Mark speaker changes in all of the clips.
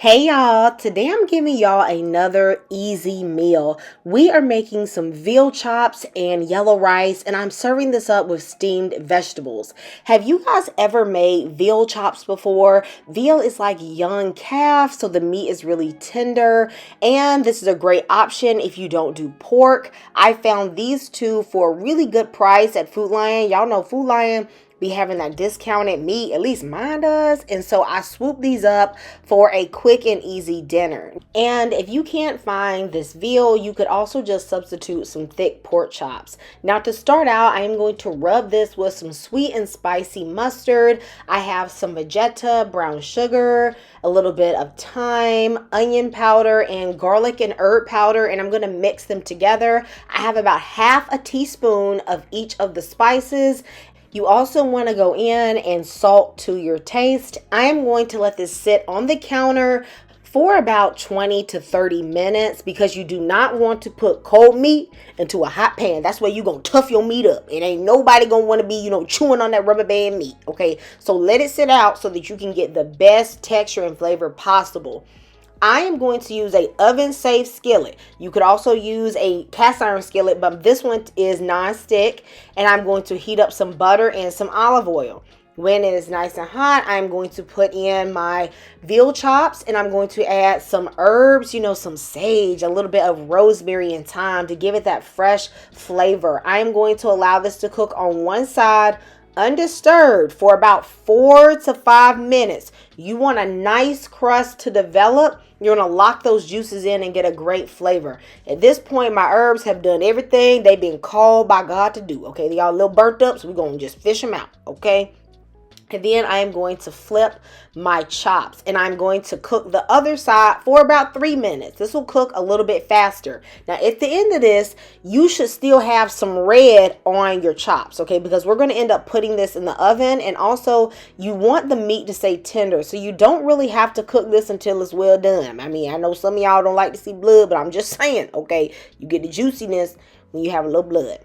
Speaker 1: Hey y'all, today I'm giving y'all another easy meal. We are making some veal chops and yellow rice, and I'm serving this up with steamed vegetables. Have you guys ever made veal chops before? Veal is like young calf, so the meat is really tender, and this is a great option if you don't do pork. I found these two for a really good price at Food Lion. Y'all know Food Lion be having that discounted meat, at least mine does. And so I swooped these up for a quick and easy dinner. And if you can't find this veal, you could also just substitute some thick pork chops. Now to start out, I am going to rub this with some sweet and spicy mustard. I have some vegeta, brown sugar, a little bit of thyme, onion powder, and garlic and herb powder, and I'm going to mix them together. I have about half a teaspoon of each of the spices. You also want to go in and salt to your taste. I am going to let this sit on the counter for about 20 to 30 minutes because you do not want to put cold meat into a hot pan. That's where you're going to tough your meat up. It ain't nobody going to want to be, chewing on that rubber band meat. Okay, so let it sit out so that you can get the best texture and flavor possible. I am going to use a oven safe skillet. You could also use a cast iron skillet, but this one is non-stick, and I'm going to heat up some butter and some olive oil. When it is nice and hot, I'm going to put in my veal chops, and I'm going to add some herbs, some sage, a little bit of rosemary and thyme to give it that fresh flavor. I am going to allow this to cook on one side undisturbed for about 4 to 5 minutes. You want a nice crust to develop. You're going to lock those juices in and get a great flavor. At this point, my herbs have done everything they've been called by God to do. Okay, they all a little burnt up, so we're going to just fish them out. Okay. And then I am going to flip my chops, and I'm going to cook the other side for about 3 minutes. This will cook a little bit faster. Now, at the end of this, you should still have some red on your chops, okay? Because we're going to end up putting this in the oven, and also you want the meat to stay tender. So you don't really have to cook this until it's well done. I mean, I know some of y'all don't like to see blood, but I'm just saying, okay? You get the juiciness when you have a little blood.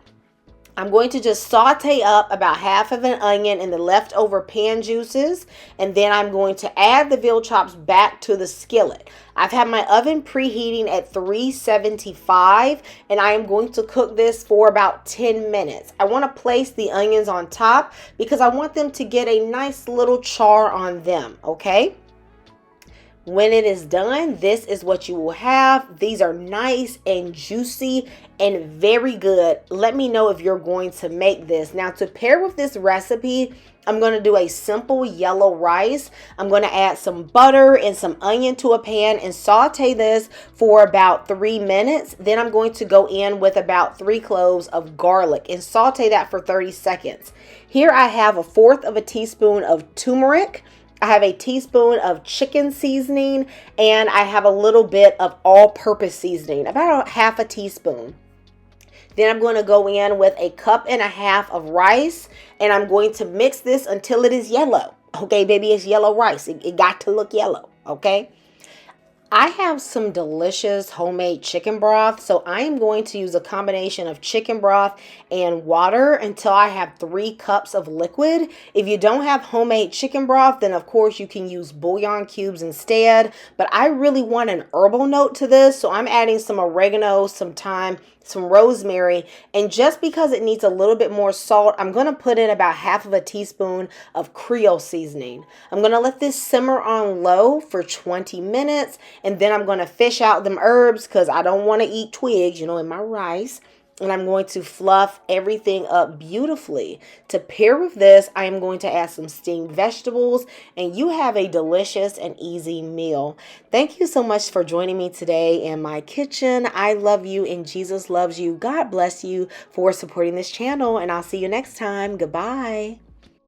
Speaker 1: I'm going to just saute up about half of an onion in the leftover pan juices, and then I'm going to add the veal chops back to the skillet. I've had my oven preheating at 375, and I am going to cook this for about 10 minutes. I want to place the onions on top because I want them to get a nice little char on them, okay? When it is done, this is what you will have. These are nice and juicy and very good. Let me know if you're going to make this. Now, to pair with this recipe, I'm going to do a simple yellow rice. I'm going to add some butter and some onion to a pan and saute this for about 3 minutes. Then I'm going to go in with about 3 cloves of garlic and saute that for 30 seconds. Here I have 1/4 teaspoon of turmeric. I have a teaspoon of chicken seasoning, and I have a little bit of all-purpose seasoning, about 1/2 teaspoon. Then I'm going to go in with 1.5 cups of rice, and I'm going to mix this until it is yellow. Okay, baby, it's yellow rice. It got to look yellow, okay? I have some delicious homemade chicken broth, so I am going to use a combination of chicken broth and water until I have 3 cups of liquid. If you don't have homemade chicken broth, then of course you can use bouillon cubes instead, but I really want an herbal note to this, so I'm adding some oregano, some thyme, some rosemary, and just because it needs a little bit more salt, I'm going to put in about 1/2 teaspoon of Creole seasoning. I'm going to let this simmer on low for 20 minutes, and then I'm going to fish out them herbs because I don't want to eat twigs, in my rice. And I'm going to fluff everything up beautifully. To pair with this, I am going to add some steamed vegetables, and you have a delicious and easy meal. Thank you so much for joining me today in my kitchen. I love you and Jesus loves you. God bless you for supporting this channel, and I'll see you next time. Goodbye.